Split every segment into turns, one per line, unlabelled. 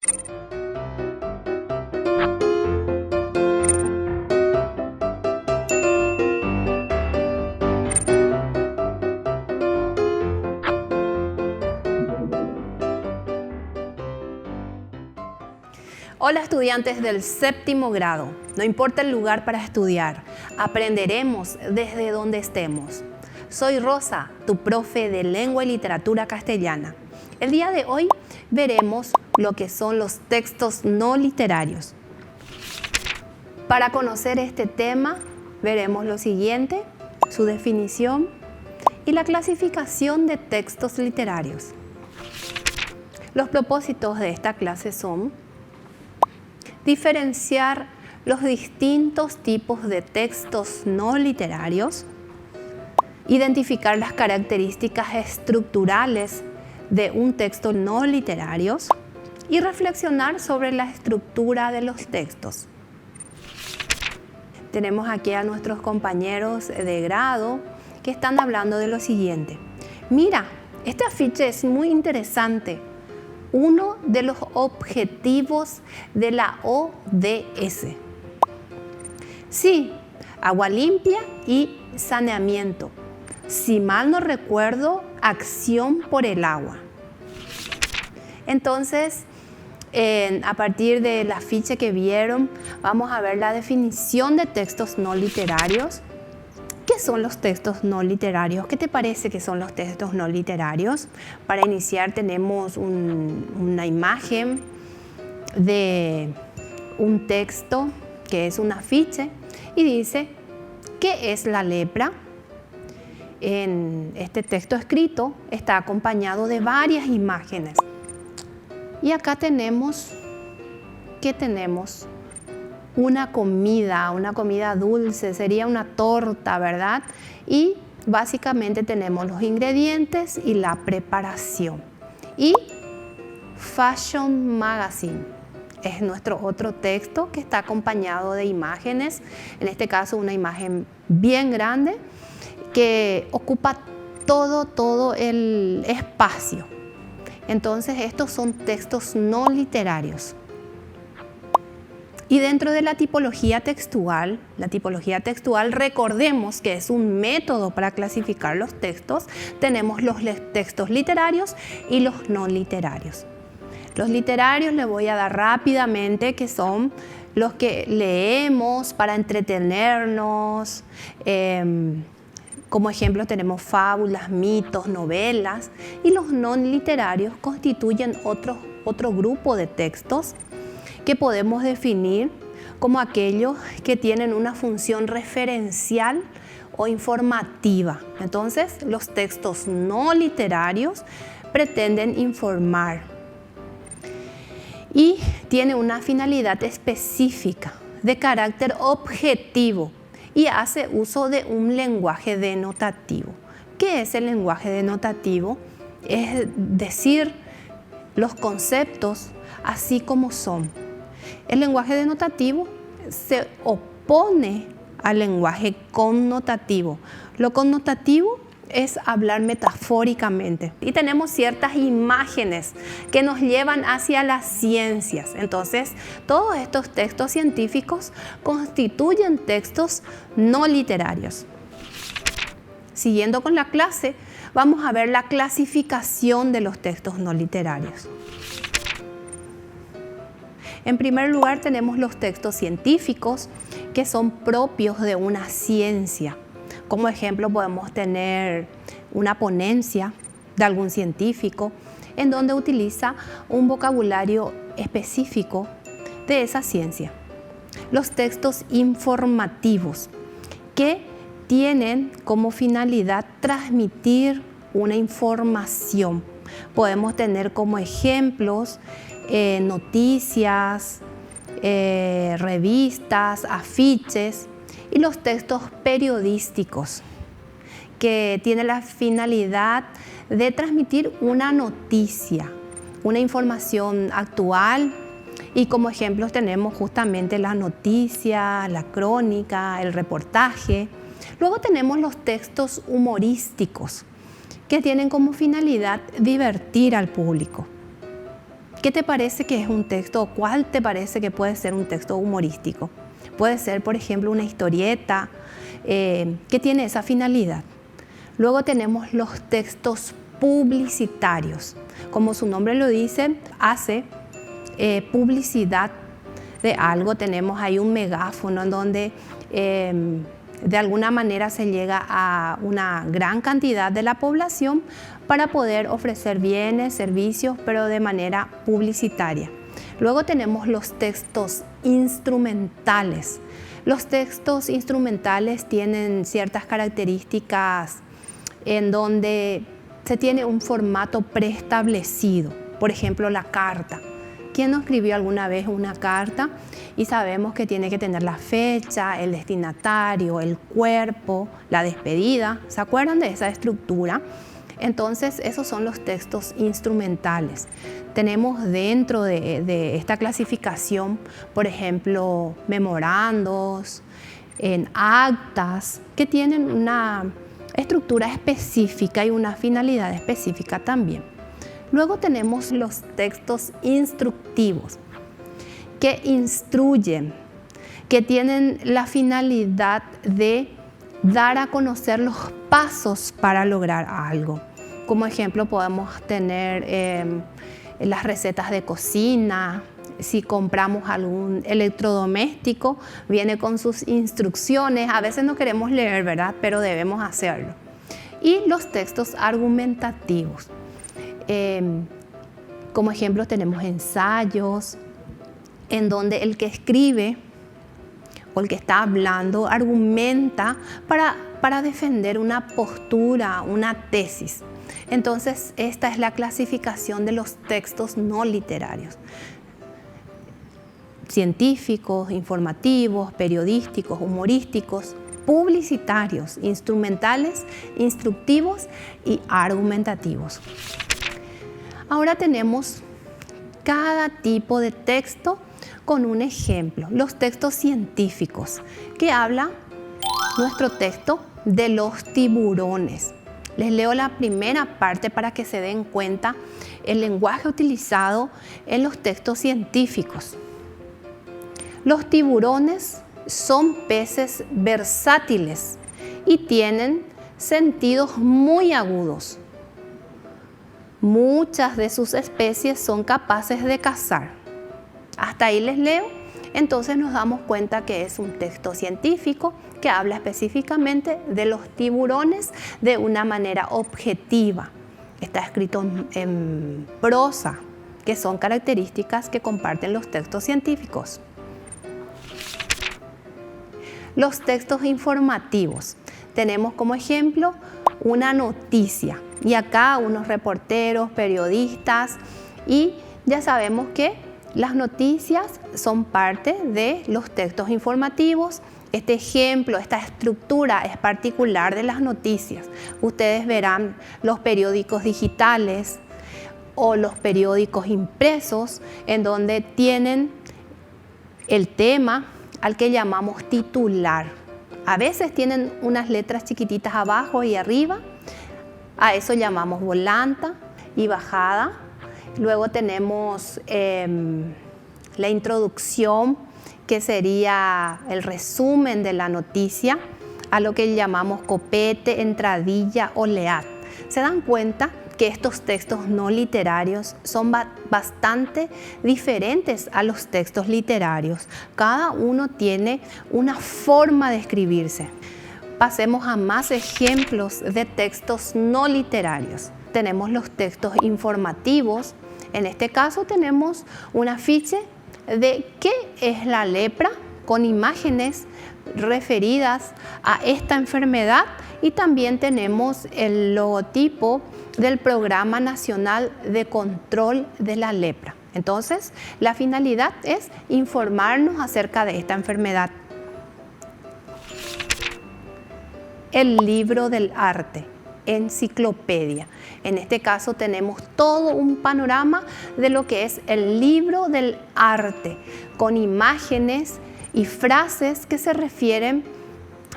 Hola estudiantes del séptimo grado, no importa el lugar para estudiar, aprenderemos desde donde estemos. Soy Rosa, tu profe de Lengua y Literatura Castellana. El día de hoy veremos lo que son los textos no literarios. Para conocer este tema, veremos lo siguiente, su definición y la clasificación de textos literarios. Los propósitos de esta clase son diferenciar los distintos tipos de textos no literarios, identificar las características estructurales de un texto no literario y reflexionar sobre la estructura de los textos. Tenemos aquí a nuestros compañeros de grado que están hablando de lo siguiente. Mira, este afiche es muy interesante. Uno de los objetivos de la ODS. Sí, agua limpia y saneamiento. Si mal no recuerdo, acción por el agua. Entonces, a partir del afiche que vieron, vamos a ver la definición de textos no literarios. ¿Qué son los textos no literarios? ¿Qué te parece que son los textos no literarios? Para iniciar tenemos una imagen de un texto que es un afiche y dice, ¿qué es la lepra? En este texto escrito está acompañado de varias imágenes. Y acá tenemos, ¿qué tenemos? Una comida dulce, sería una torta, ¿verdad? Y básicamente tenemos los ingredientes y la preparación. Y Fashion Magazine es nuestro otro texto que está acompañado de imágenes, en este caso una imagen bien grande que ocupa todo el espacio. Entonces estos son textos no literarios. Y dentro de la tipología textual recordemos que es un método para clasificar los textos. Tenemos los textos literarios y los no literarios. Los literarios les voy a dar rápidamente, que son los que leemos para entretenernos. Como ejemplo tenemos fábulas, mitos, novelas. Y los no literarios constituyen otro grupo de textos que podemos definir como aquellos que tienen una función referencial o informativa. Entonces, los textos no literarios pretenden informar y tienen una finalidad específica de carácter objetivo y hace uso de un lenguaje denotativo. ¿Qué es el lenguaje denotativo? Es decir, los conceptos así como son. El lenguaje denotativo se opone al lenguaje connotativo. Lo connotativo es hablar metafóricamente y tenemos ciertas imágenes que nos llevan hacia las ciencias. Entonces, todos estos textos científicos constituyen textos no literarios. Siguiendo con la clase, vamos a ver la clasificación de los textos no literarios. En primer lugar tenemos los textos científicos que son propios de una ciencia. Como ejemplo podemos tener una ponencia de algún científico en donde utiliza un vocabulario específico de esa ciencia. Los textos informativos que tienen como finalidad transmitir una información. Podemos tener como ejemplos noticias, revistas, afiches y los textos periodísticos que tienen la finalidad de transmitir una noticia, una información actual y como ejemplos tenemos justamente la noticia, la crónica, el reportaje. Luego tenemos los textos humorísticos que tienen como finalidad divertir al público. ¿Qué te parece que es un texto o cuál te parece que puede ser un texto humorístico? Puede ser, por ejemplo, una historieta que tiene esa finalidad. Luego tenemos los textos publicitarios. Como su nombre lo dice, hace publicidad de algo. Tenemos ahí un megáfono en donde de alguna manera se llega a una gran cantidad de la población para poder ofrecer bienes, servicios, pero de manera publicitaria. Luego tenemos los textos instrumentales. Los textos instrumentales tienen ciertas características en donde se tiene un formato preestablecido. Por ejemplo, la carta. ¿Quién no escribió alguna vez una carta? Y sabemos que tiene que tener la fecha, el destinatario, el cuerpo, la despedida. ¿Se acuerdan de esa estructura? Entonces, esos son los textos instrumentales. Tenemos dentro de esta clasificación, por ejemplo, memorandos, en actas, que tienen una estructura específica y una finalidad específica también. Luego tenemos los textos instructivos, que instruyen, que tienen la finalidad de dar a conocer los pasos para lograr algo. Como ejemplo podemos tener las recetas de cocina. Si compramos algún electrodoméstico, viene con sus instrucciones. A veces no queremos leer, ¿verdad? Pero debemos hacerlo. Y los textos argumentativos. Como ejemplo tenemos ensayos, en donde el que escribe o el que está hablando argumenta para defender una postura, una tesis. Entonces, esta es la clasificación de los textos no literarios. Científicos, informativos, periodísticos, humorísticos, publicitarios, instrumentales, instructivos y argumentativos. Ahora tenemos cada tipo de texto con un ejemplo. Los textos científicos, que habla nuestro texto de los tiburones. Les leo la primera parte para que se den cuenta el lenguaje utilizado en los textos científicos. Los tiburones son peces versátiles y tienen sentidos muy agudos. Muchas de sus especies son capaces de cazar. Hasta ahí les leo. Entonces nos damos cuenta que es un texto científico que habla específicamente de los tiburones de una manera objetiva. Está escrito en prosa, que son características que comparten los textos científicos. Los textos informativos. Tenemos como ejemplo una noticia. Y acá unos reporteros, periodistas, y ya sabemos que las noticias son parte de los textos informativos. Este ejemplo, esta estructura es particular de las noticias. Ustedes verán los periódicos digitales o los periódicos impresos en donde tienen el tema al que llamamos titular. A veces tienen unas letras chiquititas abajo y arriba. A eso llamamos volanta y bajada. Luego tenemos la introducción, que sería el resumen de la noticia, a lo que llamamos copete, entradilla o lead. ¿Se dan cuenta que estos textos no literarios son bastante diferentes a los textos literarios? Cada uno tiene una forma de escribirse. Pasemos a más ejemplos de textos no literarios. Tenemos los textos informativos. En este caso tenemos un afiche de qué es la lepra con imágenes referidas a esta enfermedad, y también tenemos el logotipo del Programa Nacional de Control de la Lepra. Entonces, la finalidad es informarnos acerca de esta enfermedad. El libro del arte, enciclopedia. En este caso tenemos todo un panorama de lo que es el libro del arte, con imágenes y frases que se refieren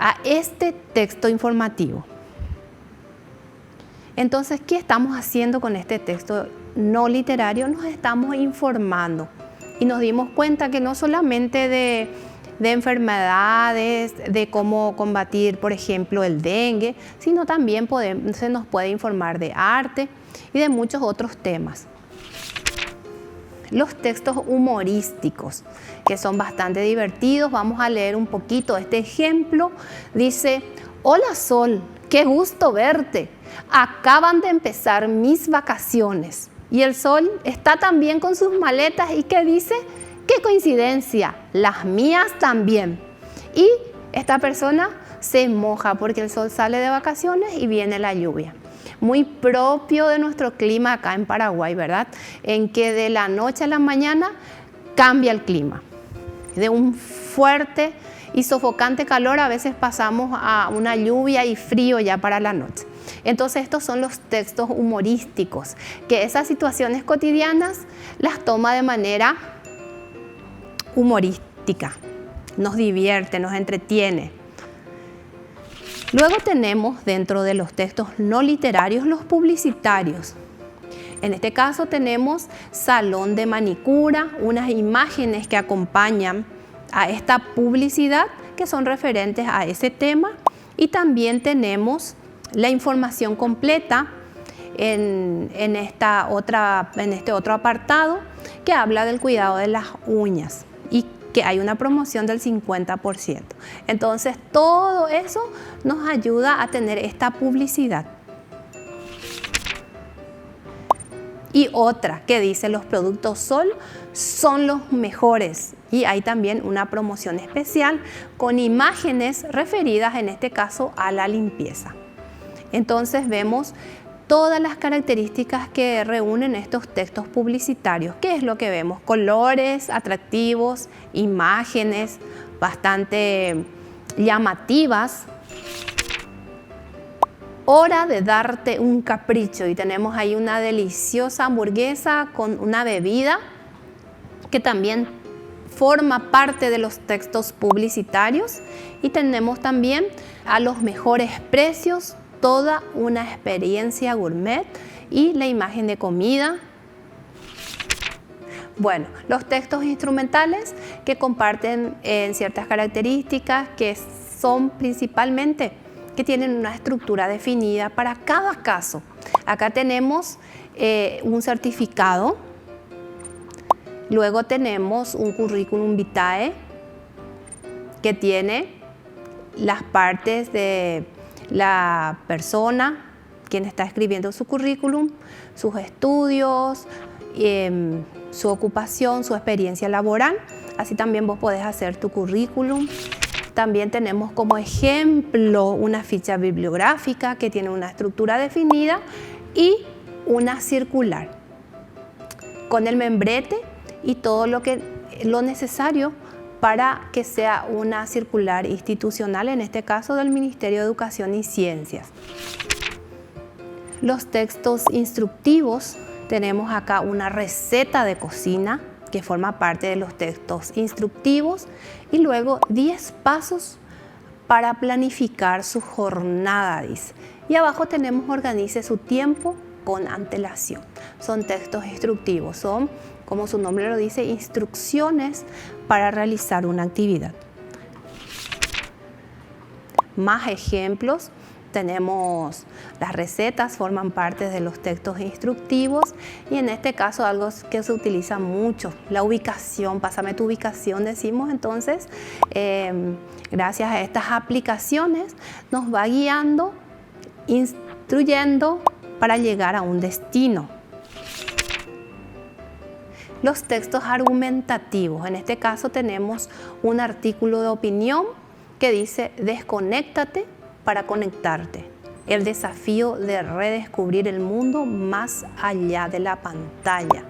a este texto informativo. Entonces, ¿qué estamos haciendo con este texto no literario nos estamos informando y nos dimos cuenta que no solamente de enfermedades, de cómo combatir, por ejemplo, el dengue, sino también se nos puede informar de arte y de muchos otros temas. Los textos humorísticos, que son bastante divertidos. Vamos a leer un poquito este ejemplo. Dice: hola Sol, qué gusto verte. Acaban de empezar mis vacaciones. Y el Sol está también con sus maletas y ¿qué dice? ¡Qué coincidencia! Las mías también. Y esta persona se moja porque el Sol sale de vacaciones y viene la lluvia. Muy propio de nuestro clima acá en Paraguay, ¿verdad? En que de la noche a la mañana cambia el clima. De un fuerte y sofocante calor a veces pasamos a una lluvia y frío ya para la noche. Entonces estos son los textos humorísticos, que esas situaciones cotidianas las toma de manera humorística, nos divierte, nos entretiene. Luego tenemos dentro de los textos no literarios los publicitarios. En este caso tenemos salón de manicura, unas imágenes que acompañan a esta publicidad que son referentes a ese tema, y también tenemos la información completa en este otro apartado que habla del cuidado de las uñas y que hay una promoción del 50%. Entonces todo eso nos ayuda a tener esta publicidad. Y otra que dice: los productos Sol son los mejores. Y hay también una promoción especial con imágenes referidas en este caso a la limpieza. Entonces vemos todas las características que reúnen estos textos publicitarios. ¿Qué es lo que vemos? Colores atractivos, imágenes bastante llamativas. Hora de darte un capricho, y tenemos ahí una deliciosa hamburguesa con una bebida que también forma parte de los textos publicitarios. Y tenemos también a los mejores precios, toda una experiencia gourmet y la imagen de comida. Bueno, los textos instrumentales que comparten ciertas características que son principalmente que tienen una estructura definida para cada caso. Acá tenemos un certificado, luego tenemos un currículum vitae que tiene las partes de la persona, quien está escribiendo su currículum, sus estudios, su ocupación, su experiencia laboral. Así también vos podés hacer tu currículum. También tenemos como ejemplo una ficha bibliográfica que tiene una estructura definida y una circular con el membrete y todo lo necesario para que sea una circular institucional, en este caso del Ministerio de Educación y Ciencias. Los textos instructivos, tenemos acá una receta de cocina que forma parte de los textos instructivos y luego 10 pasos para planificar su jornada, dice. Y abajo tenemos organice su tiempo con antelación. Son textos instructivos, son, como su nombre lo dice, instrucciones para realizar una actividad. Más ejemplos, tenemos las recetas, forman parte de los textos instructivos, y en este caso algo que se utiliza mucho, la ubicación, pásame tu ubicación, decimos. Entonces, gracias a estas aplicaciones nos va guiando, instruyendo para llegar a un destino. Los textos argumentativos, en este caso tenemos un artículo de opinión que dice: desconéctate para conectarte. El desafío de redescubrir el mundo más allá de la pantalla.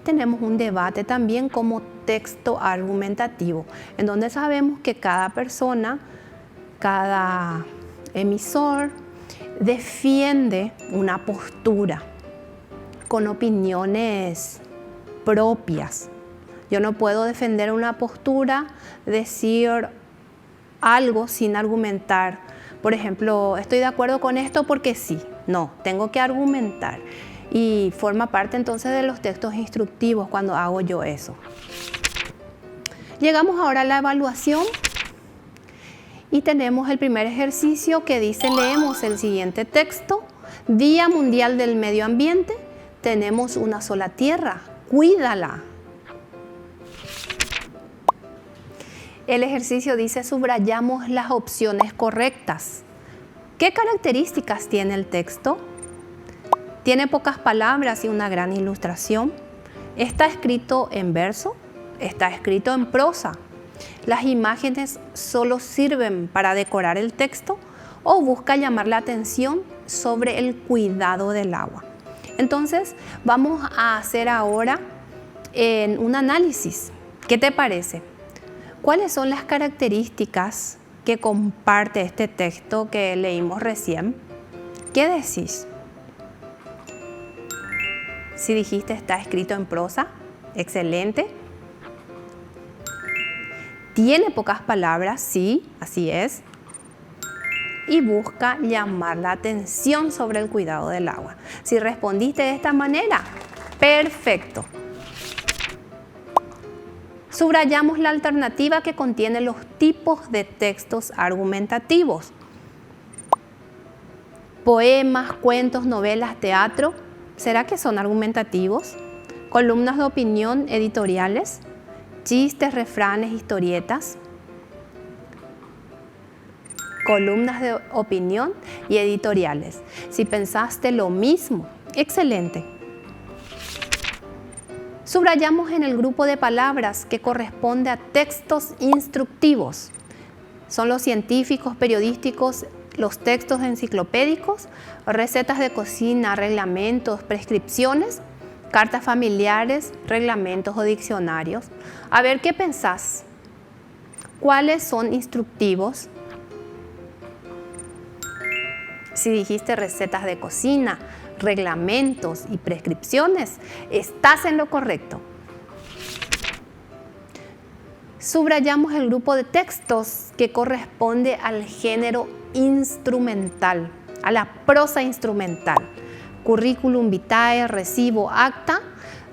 Tenemos un debate también como texto argumentativo, en donde sabemos que cada persona, cada emisor, defiende una postura con opiniones propias. Yo no puedo defender una postura, decir algo sin argumentar. Por ejemplo, estoy de acuerdo con esto porque sí. No, tengo que argumentar. y forma parte entonces de los textos instructivos cuando hago yo eso. Llegamos ahora a la evaluación y tenemos el primer ejercicio que dice, leemos el siguiente texto. Día Mundial del Medio Ambiente. Tenemos una sola tierra, cuídala. El ejercicio dice, subrayamos las opciones correctas. ¿Qué características tiene el texto? Tiene pocas palabras y una gran ilustración. Está escrito en verso, está escrito en prosa. Las imágenes solo sirven para decorar el texto o busca llamar la atención sobre el cuidado del agua. Entonces, vamos a hacer ahora un análisis. ¿Qué te parece? ¿Cuáles son las características que comparte este texto que leímos recién? ¿Qué decís? Si dijiste está escrito en prosa, excelente. Tiene pocas palabras, sí, así es. Y busca llamar la atención sobre el cuidado del agua. Si respondiste de esta manera, perfecto. Subrayamos la alternativa que contiene los tipos de textos argumentativos. Poemas, cuentos, novelas, teatro. ¿Será que son argumentativos? Columnas de opinión editoriales. Chistes, refranes, historietas. Columnas de opinión y editoriales. Si pensaste lo mismo, excelente. Subrayamos en el grupo de palabras que corresponde a textos instructivos. Son los científicos, periodísticos, los textos enciclopédicos, recetas de cocina, reglamentos, prescripciones, cartas familiares, reglamentos o diccionarios. A ver, ¿qué pensás? ¿Cuáles son instructivos? Si dijiste recetas de cocina, reglamentos y prescripciones, estás en lo correcto. Subrayamos el grupo de textos que corresponde al género instrumental, a la prosa instrumental. Currículum vitae, recibo, acta,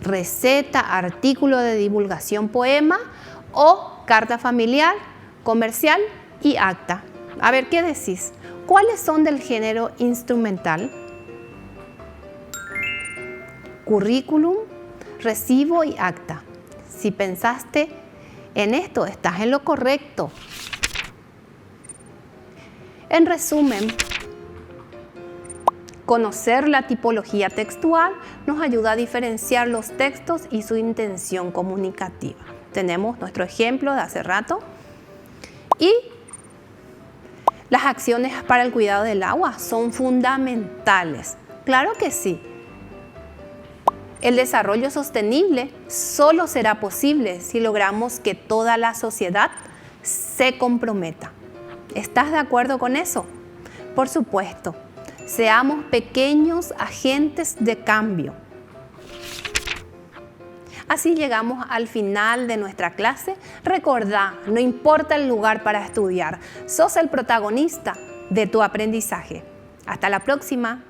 receta, artículo de divulgación, poema o carta familiar, comercial y acta. A ver, ¿qué decís? ¿Cuáles son del género instrumental? Currículum, recibo y acta. Si pensaste en esto, estás en lo correcto. En resumen, conocer la tipología textual nos ayuda a diferenciar los textos y su intención comunicativa. Tenemos nuestro ejemplo de hace rato. Y las acciones para el cuidado del agua son fundamentales. Claro que sí. El desarrollo sostenible solo será posible si logramos que toda la sociedad se comprometa. ¿Estás de acuerdo con eso? Por supuesto, seamos pequeños agentes de cambio. Así llegamos al final de nuestra clase. Recordá, no importa el lugar para estudiar, sos el protagonista de tu aprendizaje. Hasta la próxima.